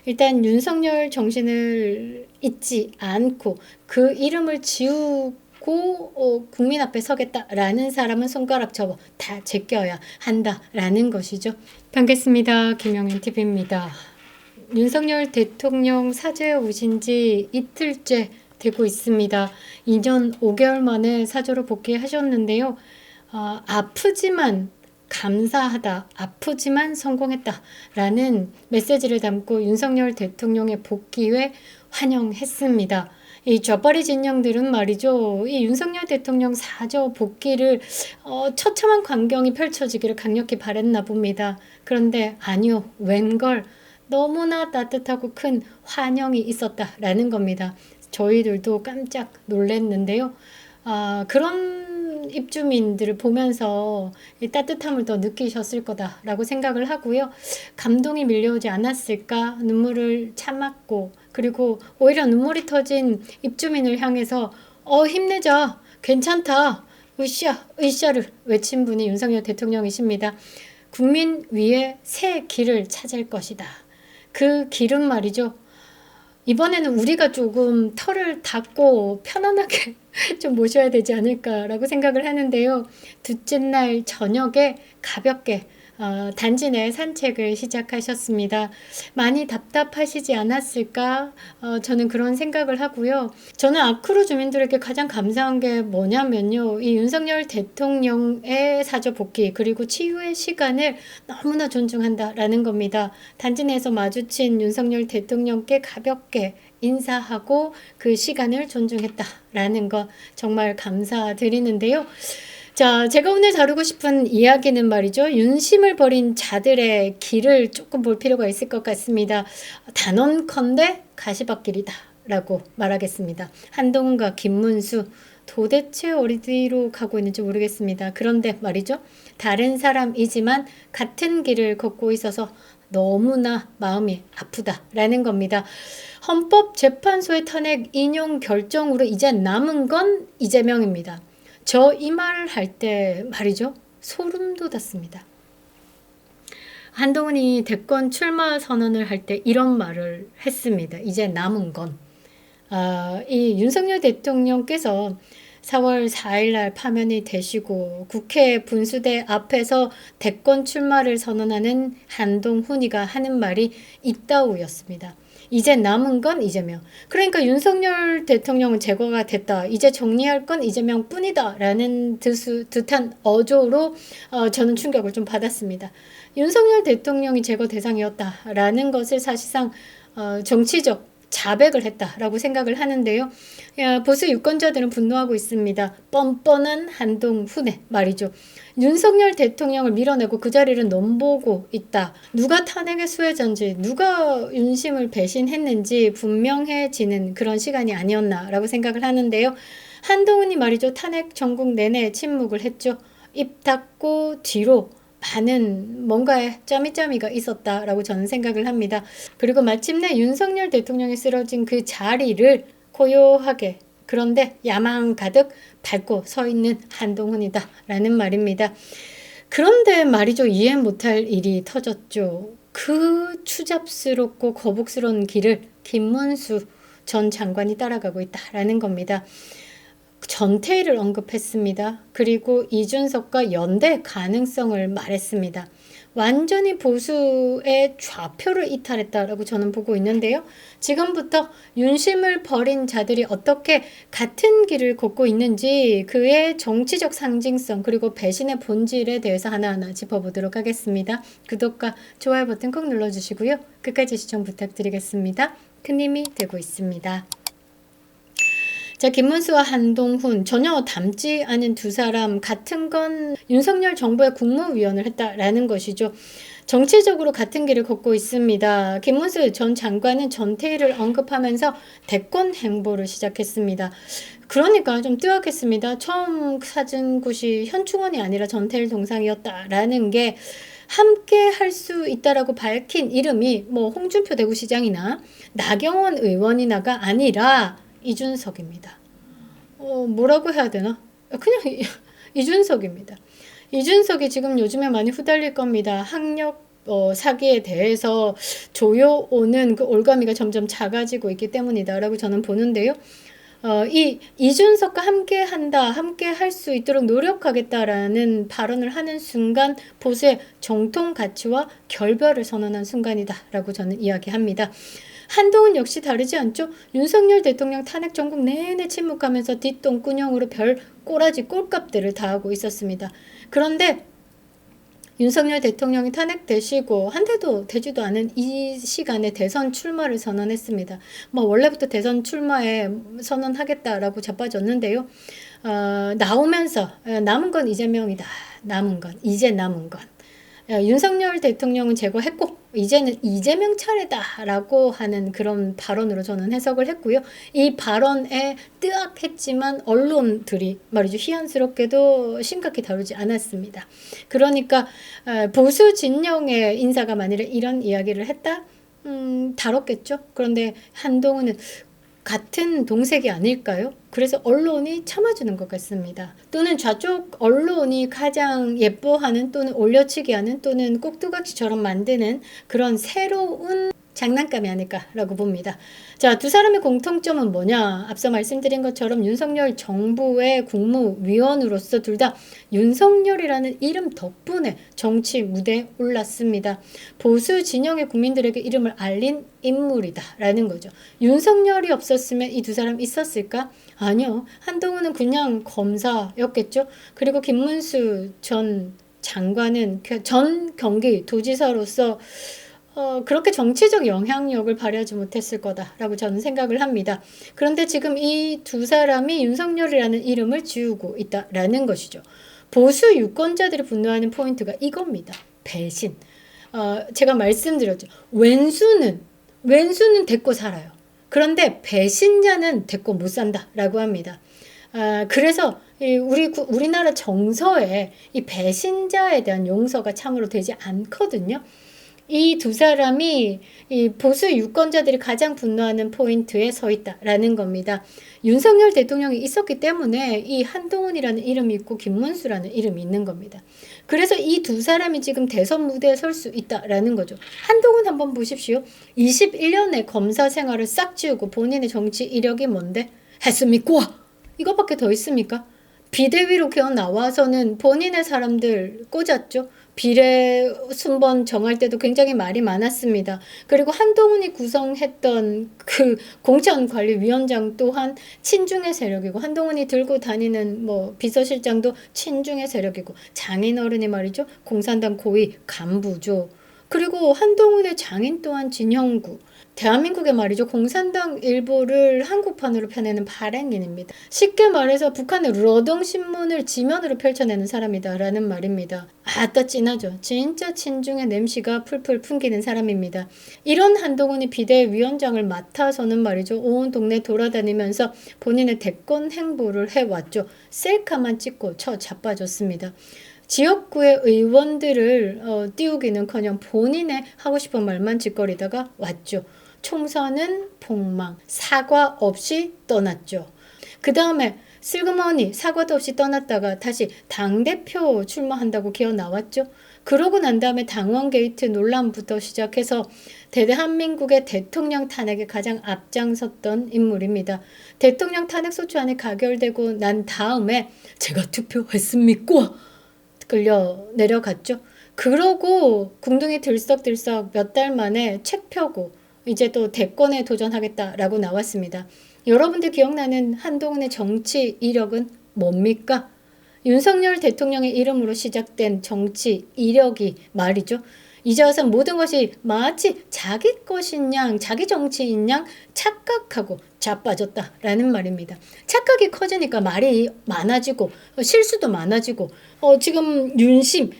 일단 윤석열 정신을 잊지 않고 그 이름을 지우고 국민 앞에 서겠다라는 사람은 손가락 접어 다 제껴야 한다라는 것이죠. 반갑습니다. 김영현 TV입니다. 윤석열 대통령 사죄에 오신 지 이틀째 되고 있습니다. 2년 5개월 만에 사죄로 복귀하셨는데요. 아프지만 감사하다, 아프지만 성공했다 라는 메시지를 담고 윤석열 대통령의 복귀에 환영했습니다. 이 좌파리 진영들은 말이죠. 이 윤석열 대통령 사저 복귀를 처참한 광경이 펼쳐지기를 강력히 바랬나 봅니다. 그런데 아니요, 웬걸 너무나 따뜻하고 큰 환영이 있었다라는 겁니다. 저희들도 깜짝 놀랐는데요. 그런 입주민들을 보면서 이 따뜻함을 더 느끼셨을 거다라고 생각을 하고요. 감동이 밀려오지 않았을까? 눈물을 참았고, 그리고 오히려 눈물이 터진 입주민을 향해서 힘내자, 괜찮다, 으쌰를 외친 분이 윤석열 대통령이십니다. 국민 위에 새 길을 찾을 것이다. 그 길은 말이죠. 이번에는 우리가 조금 털을 닫고 편안하게 좀 모셔야 되지 않을까라고 생각을 하는데요. 둘째 날 저녁에 가볍게 단지 내 산책을 시작하셨습니다. 많이 답답하시지 않았을까? 저는 그런 생각을 하고요. 저는 아크루 주민들에게 가장 감사한 게 뭐냐면요. 이 윤석열 대통령의 사저 복귀 그리고 치유의 시간을 너무나 존중한다라는 겁니다. 단지 내에서 마주친 윤석열 대통령께 가볍게 인사하고 그 시간을 존중했다라는 거 정말 감사드리는데요. 자, 제가 오늘 다루고 싶은 이야기는 말이죠. 윤심을 버린 자들의 길을 조금 볼 필요가 있을 것 같습니다. 단언컨대 가시밭길이다 라고 말하겠습니다. 한동훈과 김문수 도대체 어디로 가고 있는지 모르겠습니다. 그런데 말이죠. 다른 사람이지만 같은 길을 걷고 있어서 너무나 마음이 아프다라는 겁니다. 헌법재판소의 탄핵 인용 결정으로 이제 남은 건 이재명입니다. 저 이 말을 할 때 말이죠. 소름 돋았습니다. 한동훈이 대권 출마 선언을 할 때 이런 말을 했습니다. 이제 남은 건. 이 윤석열 대통령께서 4월 4일 날 파면이 되시고 국회 분수대 앞에서 대권 출마를 선언하는 한동훈이가 하는 말이 이따오였습니다. 이제 남은 건 이재명. 그러니까 윤석열 대통령은 제거가 됐다. 이제 정리할 건 이재명 뿐이다. 라는 듯한 어조로 저는 충격을 좀 받았습니다. 윤석열 대통령이 제거 대상이었다라는 것을 사실상 정치적 자백을 했다라고 생각을 하는데요. 보수 유권자들은 분노하고 있습니다. 뻔뻔한 한동훈의 말이죠. 윤석열 대통령을 밀어내고 그 자리를 넘보고 있다. 누가 탄핵의 수혜자인지 누가 윤심을 배신했는지 분명해지는 그런 시간이 아니었나라고 생각을 하는데요. 한동훈이 말이죠. 탄핵 전국 내내 침묵을 했죠. 입 닫고 뒤로 많은 뭔가에 짜미짜미가 있었다라고 저는 생각을 합니다. 그리고 마침내 윤석열 대통령이 쓰러진 그 자리를 고요하게 그런데 야망 가득 밟고 서 있는 한동훈이다 라는 말입니다. 그런데 말이죠. 이해 못할 일이 터졌죠. 그 추잡스럽고 거북스러운 길을 김문수 전 장관이 따라가고 있다라는 겁니다. 전태일을 언급했습니다. 그리고 이준석과 연대 가능성을 말했습니다. 완전히 보수의 좌표를 이탈했다라고 저는 보고 있는데요. 지금부터 윤심을 버린 자들이 어떻게 같은 길을 걷고 있는지 그의 정치적 상징성 그리고 배신의 본질에 대해서 하나하나 짚어보도록 하겠습니다. 구독과 좋아요 버튼 꼭 눌러주시고요. 끝까지 시청 부탁드리겠습니다. 큰 힘이 되고 있습니다. 자, 김문수와 한동훈 전혀 닮지 않은 두 사람 같은 건 윤석열 정부의 국무위원을 했다라는 것이죠. 정치적으로 같은 길을 걷고 있습니다. 김문수 전 장관은 전태일을 언급하면서 대권 행보를 시작했습니다. 그러니까 좀 뜨겁겠습니다. 처음 찾은 곳이 현충원이 아니라 전태일 동상이었다라는 게 함께 할 수 있다라고 밝힌 이름이 뭐 홍준표 대구시장이나 나경원 의원이나가 아니라 이준석입니다. 뭐라고 해야 되나? 그냥 이준석입니다. 이준석이 지금 요즘에 많이 후달릴 겁니다. 학력 사기에 대해서 조여오는 그 올가미가 점점 작아지고 있기 때문이다라고 저는 보는데요. 이 이준석과 함께 한다, 함께 할 수 있도록 노력하겠다라는 발언을 하는 순간 보수의 정통 가치와 결별을 선언한 순간이다라고 저는 이야기합니다. 한동훈 역시 다르지 않죠? 윤석열 대통령 탄핵 전국 내내 침묵하면서 뒷동꾸녕으로 별 꼬라지 꼴값들을 다하고 있었습니다. 그런데 윤석열 대통령이 탄핵되시고 한 대도 되지도 않은 이 시간에 대선 출마를 선언했습니다. 뭐 원래부터 대선 출마에 선언하겠다라고 자빠졌는데요. 나오면서 남은 건 이재명이다. 남은 건 이제 남은 건 윤석열 대통령은 제거했고 이제는 이재명 차례다라고 하는 그런 발언으로 저는 해석을 했고요. 이 발언에 뜨악했지만 언론들이 말이죠. 희한스럽게도 심각히 다루지 않았습니다. 그러니까 보수 진영의 인사가 만일에 이런 이야기를 했다? 다뤘겠죠. 그런데 한동훈은 같은 동색이 아닐까요? 그래서 언론이 참아주는 것 같습니다. 또는 좌쪽 언론이 가장 예뻐하는 또는 올려치기하는 또는 꼭두각시처럼 만드는 그런 새로운 장난감이 아닐까라고 봅니다. 자, 두 사람의 공통점은 뭐냐? 앞서 말씀드린 것처럼 윤석열 정부의 국무위원으로서 둘 다 윤석열이라는 이름 덕분에 정치 무대에 올랐습니다. 보수 진영의 국민들에게 이름을 알린 인물이다라는 거죠. 윤석열이 없었으면 이 두 사람 있었을까? 아니요. 한동훈은 그냥 검사였겠죠. 그리고 김문수 전 장관은 전 경기도지사로서 그렇게 정치적 영향력을 발휘하지 못했을 거다라고 저는 생각을 합니다. 그런데 지금 이 두 사람이 윤석열이라는 이름을 지우고 있다라는 것이죠. 보수 유권자들이 분노하는 포인트가 이겁니다. 배신. 제가 말씀드렸죠. 왼수는 데리고 살아요. 그런데 배신자는 데리고 못 산다라고 합니다. 그래서 우리나라 정서에 이 배신자에 대한 용서가 참으로 되지 않거든요. 이 두 사람이 이 보수 유권자들이 가장 분노하는 포인트에 서 있다라는 겁니다. 윤석열 대통령이 있었기 때문에 이 한동훈이라는 이름이 있고 김문수라는 이름이 있는 겁니다. 그래서 이 두 사람이 지금 대선 무대에 설 수 있다라는 거죠. 한동훈 한번 보십시오. 21년의 검사 생활을 싹 지우고 본인의 정치 이력이 뭔데? 했습니까? 이것밖에 더 있습니까? 비대위로 기어 나와서는 본인의 사람들 꽂았죠. 비례 순번 정할 때도 굉장히 말이 많았습니다. 그리고 한동훈이 구성했던 그 공천관리위원장 또한 친중의 세력이고 한동훈이 들고 다니는 뭐 비서실장도 친중의 세력이고 장인어른이 말이죠. 공산당 고위 간부죠. 그리고 한동훈의 장인 또한 진형구. 대한민국의 말이죠. 공산당 일부를 한국판으로 펴내는 발행인입니다. 쉽게 말해서 북한의 러덩신문을 지면으로 펼쳐내는 사람이다라는 말입니다. 아따 찐하죠. 진짜 친중의 냄새가 풀풀 풍기는 사람입니다. 이런 한동훈이 비대위원장을 맡아서는 말이죠. 온 동네 돌아다니면서 본인의 대권 행보를 해왔죠. 셀카만 찍고 자빠졌습니다. 지역구의 의원들을 띄우기는커녕 본인의 하고 싶은 말만 짓거리다가 왔죠. 총선은 폭망, 사과 없이 떠났죠. 그 다음에 슬그머니 사과도 없이 떠났다가 다시 당대표 출마한다고 기어 나왔죠. 그러고 난 다음에 당원 게이트 논란부터 시작해서 대한민국의 대통령 탄핵에 가장 앞장섰던 인물입니다. 대통령 탄핵 소추안이 가결되고 난 다음에 제가 투표했습니까? 끌려 내려갔죠. 그러고 궁둥이 들썩들썩 몇 달 만에 책 펴고 이제 또 대권에 도전하겠다라고 나왔습니다. 여러분들 기억나는 한동훈의 정치 이력은 뭡니까? 윤석열 대통령의 이름으로 시작된 정치 이력이 말이죠. 이제 와서 모든 것이 마치 자기 것인 양, 자기 정치인 양 착각하고 자빠졌다라는 말입니다. 착각이 커지니까 말이 많아지고 실수도 많아지고 지금 윤심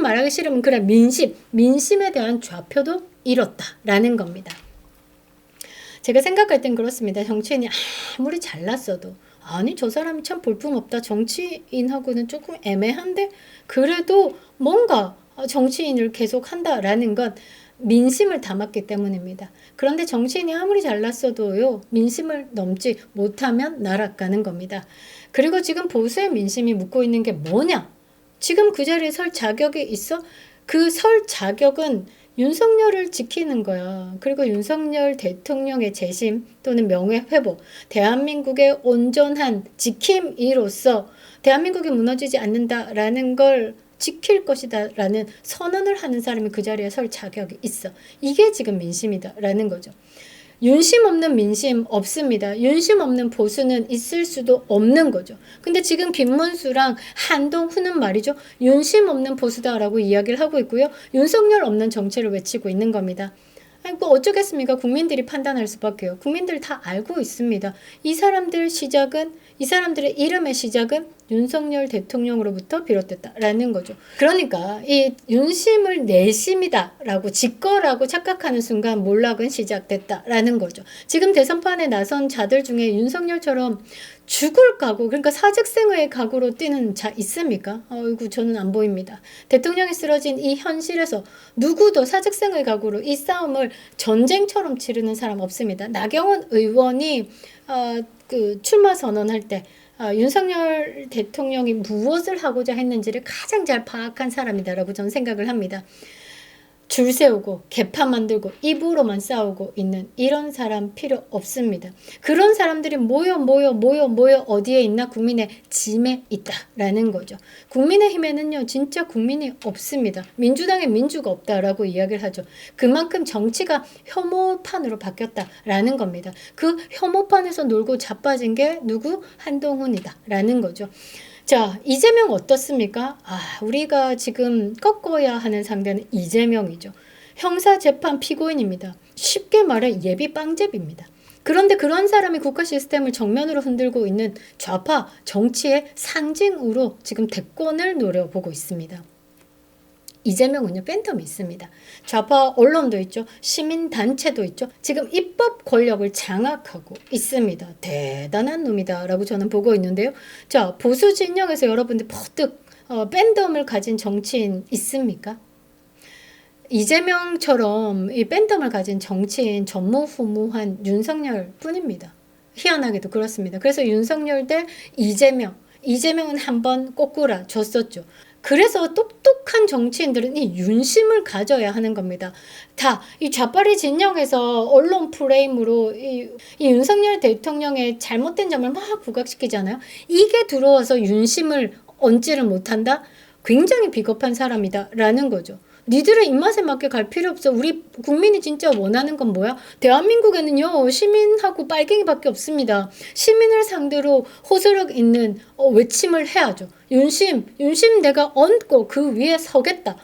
말하기 싫으면 그래 민심에 대한 좌표도 잃었다라는 겁니다. 제가 생각할 땐 그렇습니다. 정치인이 아무리 잘났어도 아니 저 사람이 참 볼품없다. 정치인하고는 조금 애매한데 그래도 뭔가 정치인을 계속 한다라는 건 민심을 담았기 때문입니다. 그런데 정치인이 아무리 잘났어도요. 민심을 넘지 못하면 날아가는 겁니다. 그리고 지금 보수의 민심이 묻고 있는 게 뭐냐? 지금 그 자리에 설 자격이 있어? 그 설 자격은 윤석열을 지키는 거야. 그리고 윤석열 대통령의 재심 또는 명예회복, 대한민국의 온전한 지킴이로서 대한민국이 무너지지 않는다라는 걸 지킬 것이다 라는 선언을 하는 사람이 그 자리에 설 자격이 있어. 이게 지금 민심이다 라는 거죠. 윤심 없는 민심 없습니다. 윤심 없는 보수는 있을 수도 없는 거죠. 근데 지금 김문수랑 한동훈은 말이죠. 윤심 없는 보수다라고 이야기를 하고 있고요. 윤석열 없는 정치를 외치고 있는 겁니다. 아니, 뭐 어쩌겠습니까? 국민들이 판단할 수밖에요. 국민들 다 알고 있습니다. 이 사람들의 이름의 시작은 윤석열 대통령으로부터 비롯됐다라는 거죠. 그러니까 이 윤심을 내심이다라고 직거라고 착각하는 순간 몰락은 시작됐다라는 거죠. 지금 대선판에 나선 자들 중에 윤석열처럼 죽을 각오, 그러니까 사직생의 각오로 뛰는 자 있습니까? 어이구, 저는 안 보입니다. 대통령이 쓰러진 이 현실에서 누구도 사직생의 각오로 이 싸움을 전쟁처럼 치르는 사람 없습니다. 나경원 의원이 출마 선언할 때 윤석열 대통령이 무엇을 하고자 했는지를 가장 잘 파악한 사람이다라고 저는 생각을 합니다. 줄 세우고 개판 만들고 입으로만 싸우고 있는 이런 사람 필요 없습니다. 그런 사람들이 모여 어디에 있나? 국민의 짐에 있다라는 거죠. 국민의힘에는요 진짜 국민이 없습니다. 민주당에 민주가 없다라고 이야기를 하죠. 그만큼 정치가 혐오판으로 바뀌었다라는 겁니다. 그 혐오판에서 놀고 자빠진 게 누구? 한동훈이다라는 거죠. 자, 이재명 어떻습니까? 우리가 지금 꺾어야 하는 상대는 이재명이죠. 형사재판 피고인입니다. 쉽게 말해 예비 빵잽입니다. 그런데 그런 사람이 국가 시스템을 정면으로 흔들고 있는 좌파 정치의 상징으로 지금 대권을 노려보고 있습니다. 이재명은요 팬덤이 있습니다. 좌파 언론도 있죠. 시민단체도 있죠. 지금 입법 권력을 장악하고 있습니다. 대단한 놈이다 라고 저는 보고 있는데요. 자, 보수 진영에서 여러분들 퍼뜩 팬덤을 가진 정치인 있습니까? 이재명처럼 이 팬덤을 가진 정치인 전무후무한 윤석열 뿐입니다. 희한하게도 그렇습니다. 그래서 윤석열 대 이재명은 한번 꼬꾸라 줬었죠. 그래서 똑똑한 정치인들은 이 윤심을 가져야 하는 겁니다. 다 이 좌파리 진영에서 언론 프레임으로 이 윤석열 대통령의 잘못된 점을 막 부각시키잖아요. 이게 들어와서 윤심을 얹지를 못한다? 굉장히 비겁한 사람이다라는 거죠. 니들의 입맛에 맞게 갈 필요 없어. 우리 국민이 진짜 원하는 건 뭐야? 대한민국에는요 시민하고 빨갱이밖에 없습니다. 시민을 상대로 호소력 있는 외침을 해야죠. 윤심 내가 얹고 그 위에 서겠다.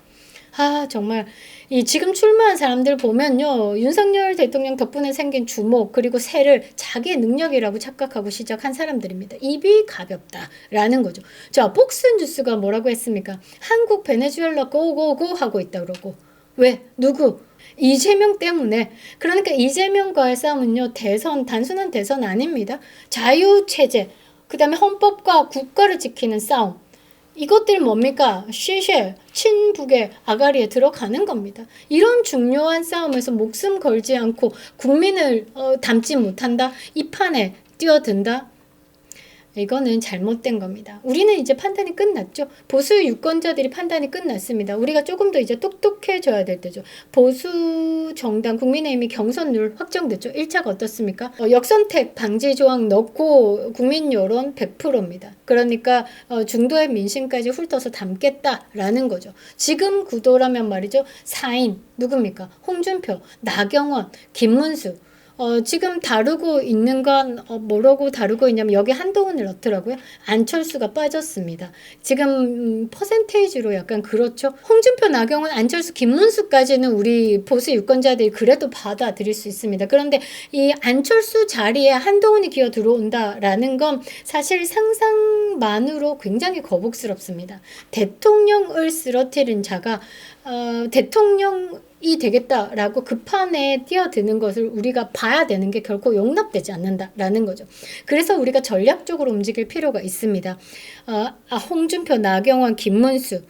정말 이 지금 출마한 사람들 보면요 윤석열 대통령 덕분에 생긴 주목 그리고 세를 자기의 능력이라고 착각하고 시작한 사람들입니다. 입이 가볍다라는 거죠. 자, 폭스뉴스가 뭐라고 했습니까? 한국 베네수엘라 고고고 하고 있다 그러고. 왜? 누구? 이재명 때문에. 그러니까 이재명과의 싸움은요 단순한 대선 아닙니다. 자유체제, 그 다음에 헌법과 국가를 지키는 싸움. 이것들 뭡니까? 시쉐, 친북의 아가리에 들어가는 겁니다. 이런 중요한 싸움에서 목숨 걸지 않고 국민을 담지 못한다? 이 판에 뛰어든다? 이거는 잘못된 겁니다. 우리는 이제 판단이 끝났죠. 보수 유권자들이 판단이 끝났습니다. 우리가 조금 더 이제 똑똑해져야 될 때죠. 보수 정당 국민의힘이 경선률 확정됐죠. 1차가 어떻습니까? 역선택 방지 조항 넣고 국민 여론 100%입니다. 그러니까 중도의 민심까지 훑어서 담겠다라는 거죠. 지금 구도라면 말이죠. 4인 누굽니까? 홍준표, 나경원, 김문수. 지금 다루고 있는 건 뭐라고 다루고 있냐면 여기 한동훈을 넣더라고요. 안철수가 빠졌습니다. 지금 퍼센테이지로 약간 그렇죠. 홍준표, 나경원, 안철수, 김문수까지는 우리 보수 유권자들이 그래도 받아들일 수 있습니다. 그런데 이 안철수 자리에 한동훈이 기어 들어온다라는 건 사실 상상만으로 굉장히 거북스럽습니다. 대통령을 쓰러뜨린 자가 대통령이 되겠다라고 그 판에 뛰어드는 것을 우리가 봐야 되는 게 결코 용납되지 않는다라는 거죠. 그래서 우리가 전략적으로 움직일 필요가 있습니다. 홍준표, 나경원, 김문수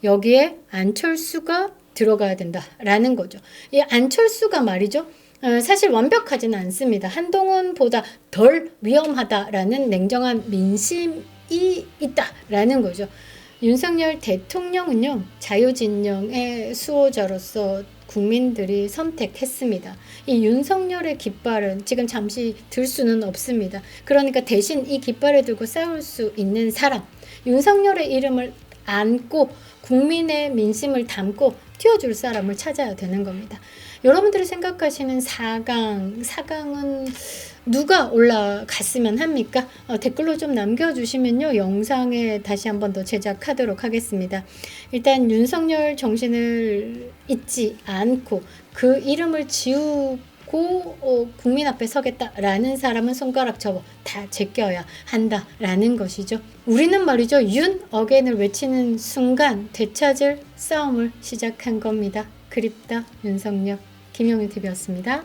여기에 안철수가 들어가야 된다라는 거죠. 이 안철수가 말이죠. 사실 완벽하지는 않습니다. 한동훈보다 덜 위험하다라는 냉정한 민심이 있다라는 거죠. 윤석열 대통령은요, 자유진영의 수호자로서 국민들이 선택했습니다. 이 윤석열의 깃발은 지금 잠시 들 수는 없습니다. 그러니까 대신 이 깃발을 들고 싸울 수 있는 사람, 윤석열의 이름을 안고 국민의 민심을 담고 띄워줄 사람을 찾아야 되는 겁니다. 여러분들이 생각하시는 4강은 누가 올라갔으면 합니까? 댓글로 좀 남겨주시면요, 영상에 다시 한번 더 제작하도록 하겠습니다. 일단 윤석열 정신을 잊지 않고 그 이름을 지우고 국민 앞에 서겠다라는 사람은 손가락 접어 다 제껴야 한다라는 것이죠. 우리는 말이죠, 윤 어게인을 외치는 순간 되찾을 싸움을 시작한 겁니다. 그립다 윤석열. 김용희 TV였습니다.